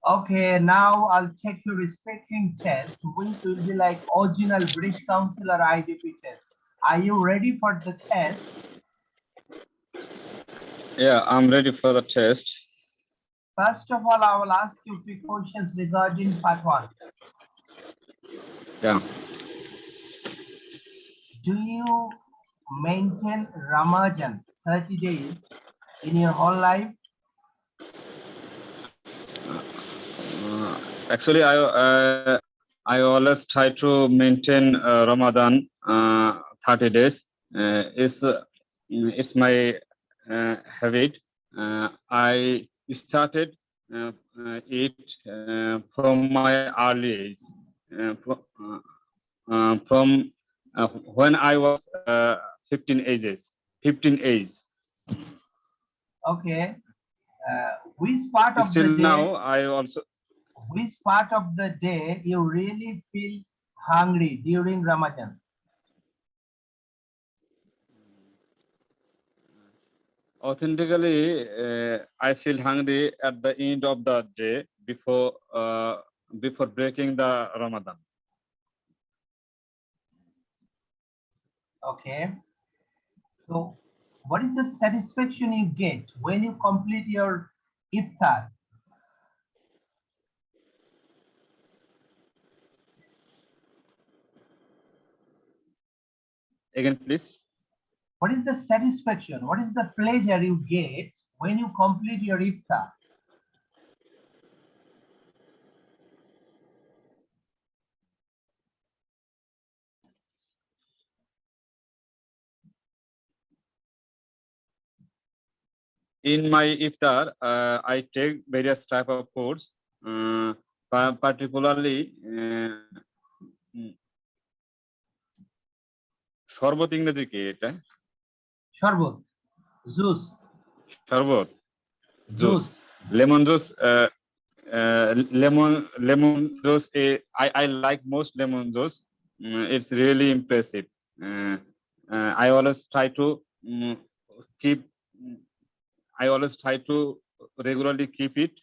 Okay, now I'll check your speaking test, which will be like original British Council or IDP test. Are you ready for the test? Yeah, I'm ready for the test. First of all, I will ask you few questions regarding part one. Yeah. Do you maintain Ramadan 30 days in your whole life? Actually, I always try to maintain Ramadan 30 days. It's my habit. I started it from my early age. From when I was 15 ages. 15 age. Okay. Which part of the Still day, now, I also you really feel hungry during Ramadan? authentically, I feel hungry at the end of the day before breaking the Ramadan. Okay. So, what is the satisfaction you get when you complete your iftar? Again, please. What is the satisfaction? What is the pleasure you get when you complete your iftar? In my iftar, I take various type of foods, particularly শরবত ইংরেজি কি এটা? Sharbut, juice, শরবত, juice, juice. lemon juice. Lemon juice. I like most lemon juice. It's really impressive. Uh, I always try to keep. I always try to regularly keep it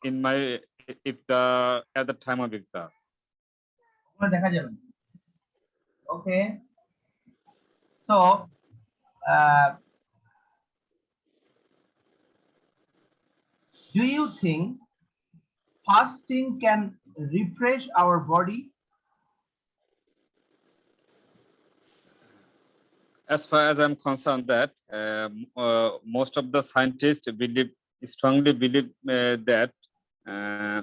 in my iftar at the time of iftar. দেখা যাবে না। Okay. So, uh, do you think fasting can refresh our body? As far as I'm concerned, that most of the scientists strongly believe that uh,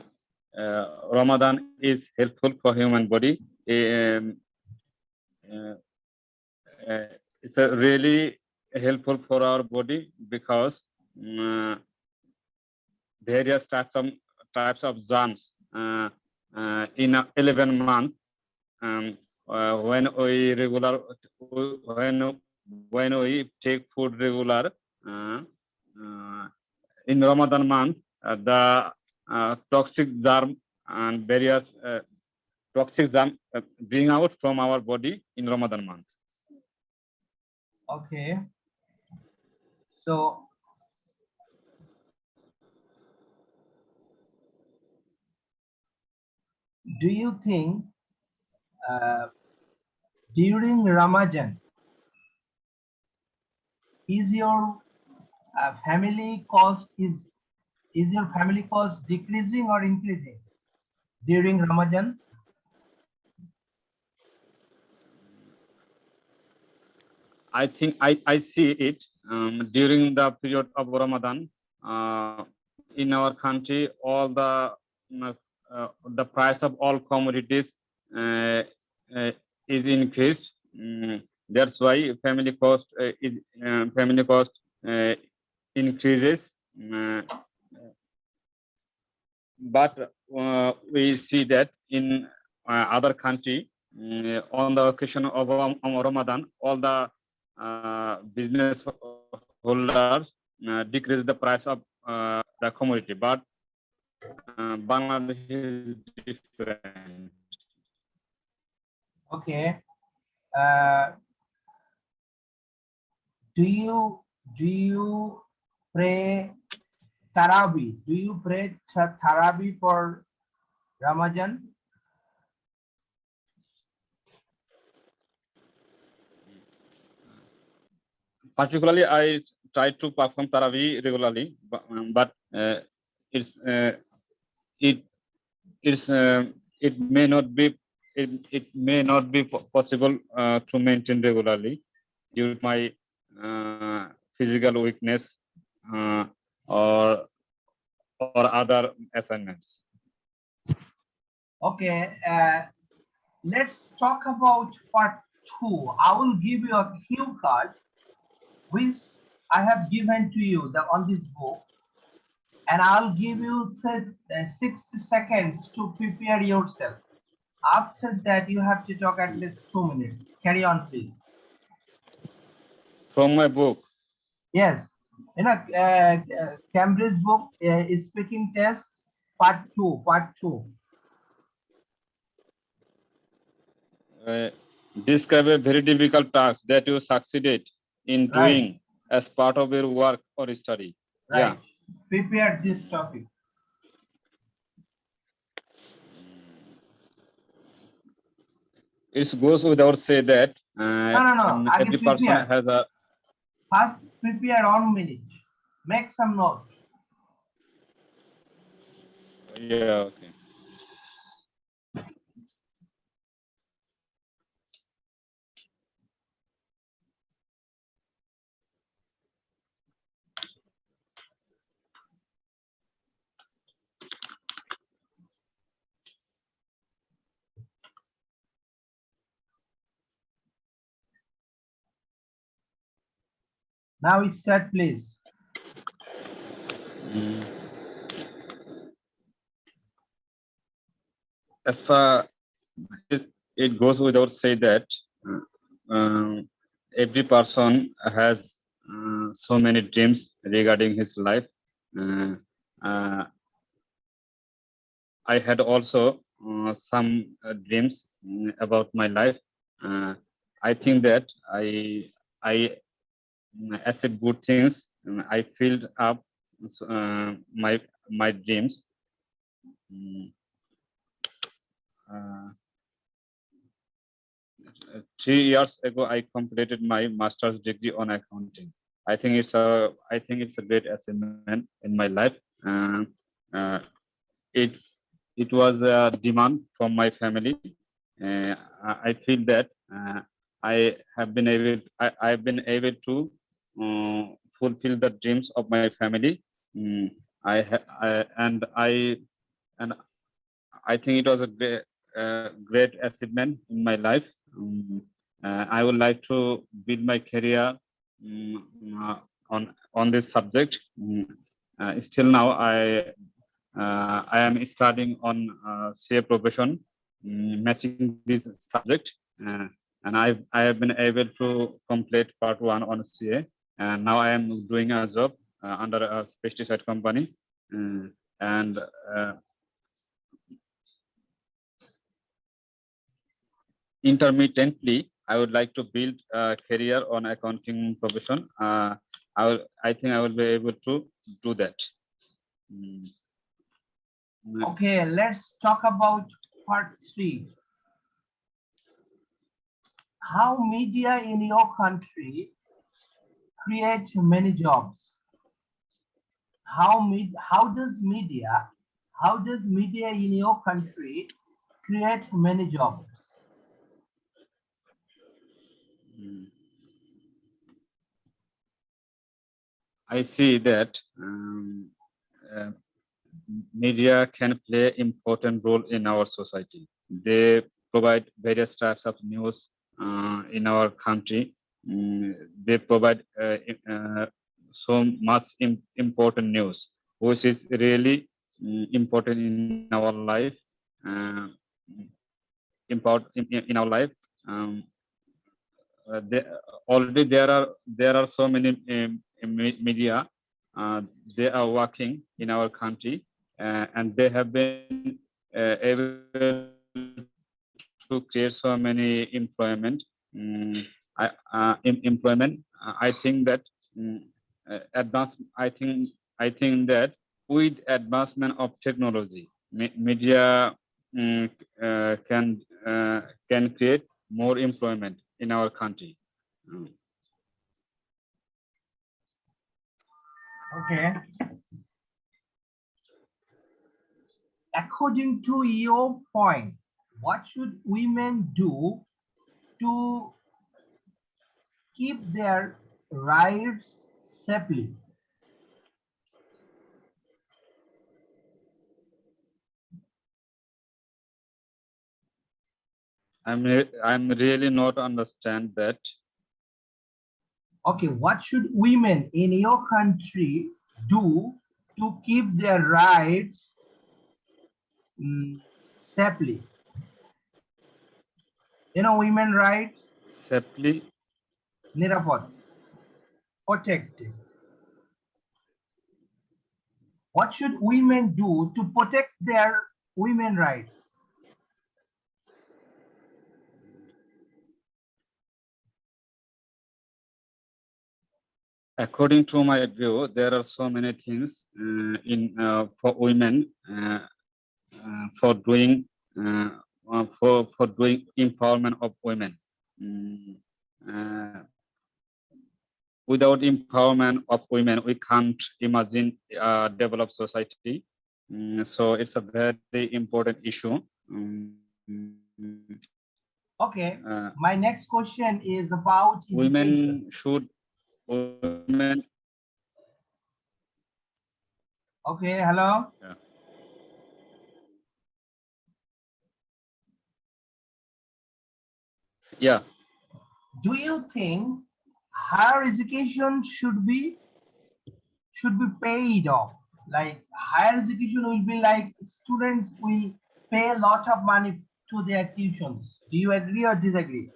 Ramadan is helpful for human body. Uh, it's a really helpful for our body because uh, various types of germs in 11 months. When we regular when we take food regular uh, uh, in Ramadan month, the toxic germ and various toxic germ bring out from our body in Ramadan month. Okay. So, do you think uh, during Ramadan is your family cost is your family cost decreasing or increasing during Ramadan? I think I see it during the period of Ramadan. In our country, all the price of all commodities uh, uh, is increased. That's why family cost uh, increases. But we see that in other country, on the occasion of Ramadan, all the business holders decrease the price of the commodity, but Bangladesh is different. Okay. Uh, do you Do you pray Taraweeh? Do you pray Taraweeh for Ramadan? Particularly, I try to perform Taraweeh regularly, but it's it it's it may not be it may not be possible to maintain regularly due to my physical weakness uh, or other assignments. Okay, let's talk about part two. I will give you a cue card, which I have given to you on this book, and I'll give you 60 seconds to prepare yourself. After that, you have to talk at least 2 minutes. Carry on, please. From my book, Yes, Cambridge book is speaking test part two. Part two. uh, describe a very difficult task that you succeeded in Right, doing as part of your work or study. Yeah. right. Prepare this topic. It goes without say that No. Again, every person prepare. has a First, prepare 1 minute. Make some note. yeah, okay. Now start, please. Mm. As far it goes without say that uh, um, every person has so many dreams regarding his life. Uh, uh, I had also some dreams about my life. Uh, I think that I accept good things. I filled up my dreams. Mm, uh, 3 years ago, I completed my master's degree on accounting. I think it's a great achievement in my life. Uh, it it was a demand from my family. I feel that I've been able to fulfill the dreams of my family. Mm, and I think it was a great achievement in my life. Um, I would like to build my career um, uh, on this subject. Still now, I am studying on CA profession, matching this subject, and I have been able to complete part one on CA, and now I am doing a job under a pesticide company, uh, and intermittently, I would like to build a career on accounting profession. I think I will be able to do that. Mm, Okay, let's talk about part three. How media in your country create many jobs. How does media in your country create many jobs? mm. I see that uh, media can play important role in our society. They provide various types of news in our country. They provide so much important news, which is really important in our life. Uh, in our life. Um, there, already there are so many media. Uh, they are working in our country, and they have been able to create so many employment. Mm, employment. I think that. Mm, advance. I think that with advancement of technology, media mm, uh, can can create more employment in our country. Mm. Okay. According to your point, what should women do to keep their rights safely? I'm really not understand that. Okay, what should women in your country do to keep their rights safely? You know, women rights, Safely, nirapod, protected. What should women do to protect their women rights? according to my view, there are so many things in for women for doing for doing empowerment of women. Mm, uh, Without empowerment of women, we can't imagine developed society. So it's a very important issue. Okay, Uh, my next question is about education. women should women Okay, hello. yeah. Yeah. Do you think higher education should be paid off? Like higher education will be like students will pay a lot of money to their tuitions. Do you agree or disagree?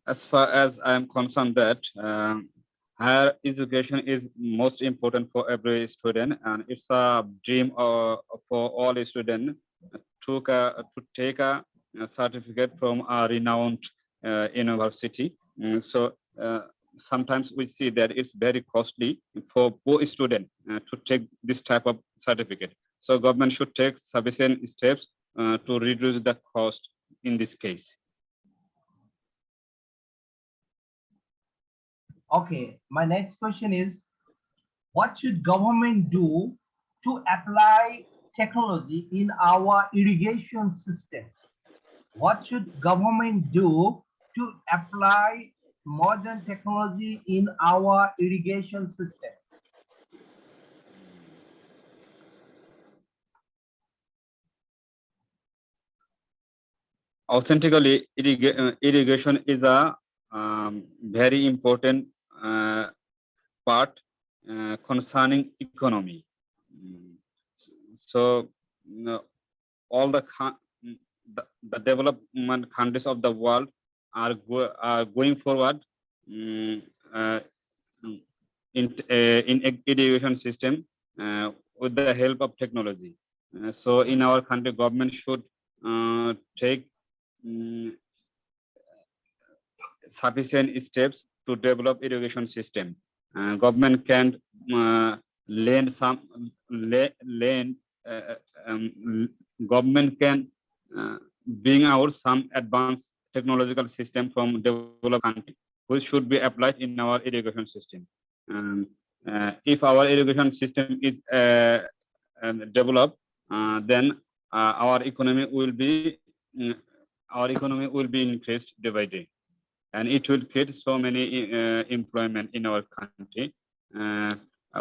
As far as I am concerned, that higher education is most important for every student, and it's a dream for all students to take a certificate from a renowned university. So sometimes we see that it's very costly for poor student to take this type of certificate. So government should take sufficient steps to reduce the cost in this case. Okay, my next question is what should government do to apply technology in our irrigation system? What should government do to apply modern technology in our irrigation system? Authentically, irrigation is a very important uh, part concerning economy. Mm, So, all the development countries of the world are going forward mm, uh, mm, in irrigation system with the help of technology. So, in our country, government should take mm, sufficient steps to develop irrigation system. Government can lend some lend government can uh, bring out some advanced technological system from developed country, which should be applied in our irrigation system. If our irrigation system is developed, then our economy will be increased day by day, and it will create so many employment in our country. Uh,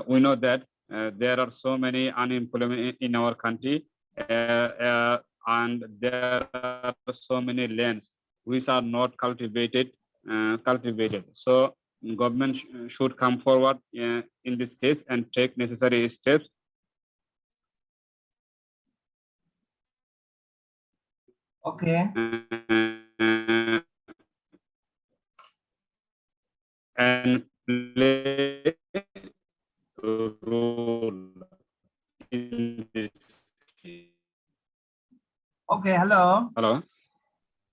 we know that there are so many unemployment in our country, and there are so many lands which are not cultivated. So government should come forward in this case and take necessary steps Okay. and play a role in Okay, hello. Hello,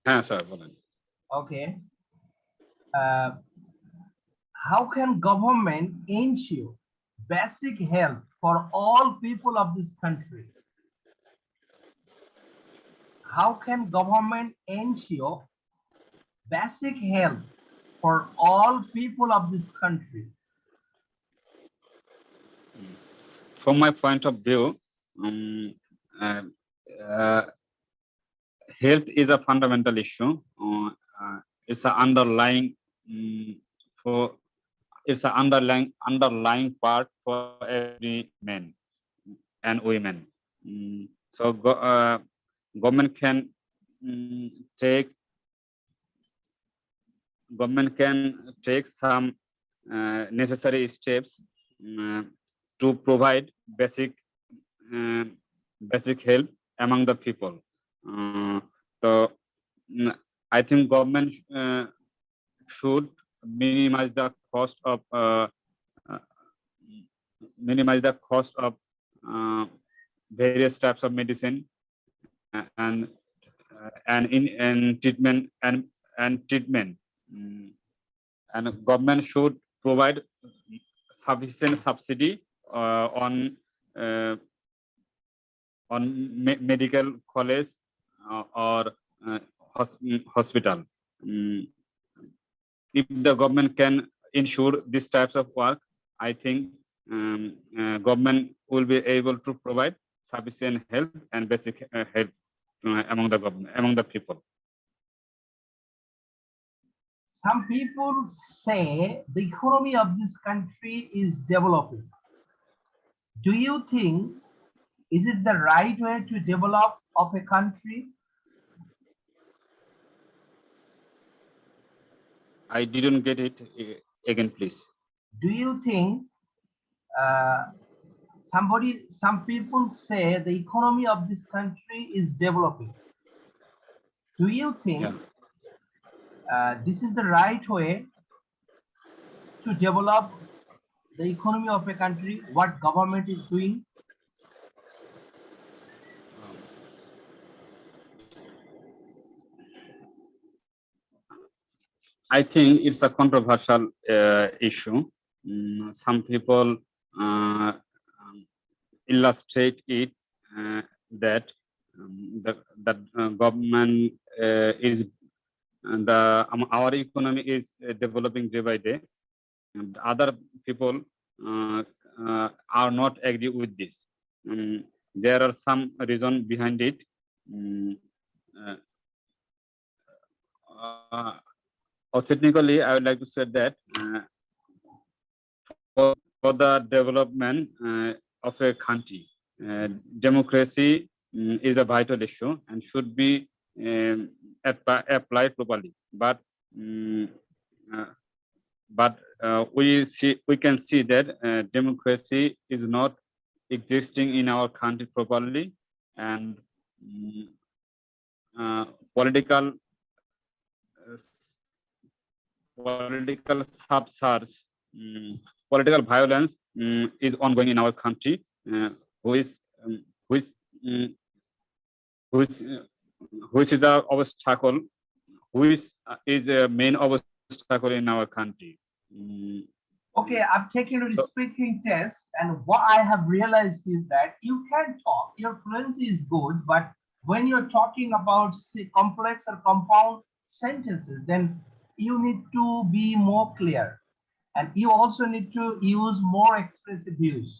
হ্যাঁ sir বলেন। Okay. Uh, how can government ensure basic health for all people of this country? How can government ensure basic health for all people of this country? From my point of view, um, uh, uh, health is a fundamental issue. It's an underlying for it's an underlying part for every man and women. So government can mm, take government can take some necessary steps uh, to provide uh, basic help among the people. So I think government should minimize the cost of uh, minimize the cost of uh, various types of medicine and treatment and treatment. And government should provide sufficient subsidy uh, medical college or hospital. If the government can ensure these types of work, I think government will be able to provide sufficient help and basic help among the people. Some people say the economy of this country is developing. Do you think is it the right way to develop of a country? I didn't get it again, please. Do you think some people say the economy of this country is developing? Do you think this is the right way to develop the economy of a country, what government is doing? I think it's a controversial issue. Some people illustrate it that the government is our economy is developing day by day. And other people are not agree with this. There are some reason behind it. Technically, I would like to say that for the development of a country, democracy is a vital issue and should be applied properly. But we can see that democracy is not existing in our country properly, and political subsurge, political violence is ongoing in our country, who is which which which is the obstacle, which is a main obstacle in our country. Okay, I've taken a speaking test, and what I have realized is that you can talk, your fluency is good, but when you're talking about complex or compound sentences, then you need to be more clear, and you also need to use more expressive use.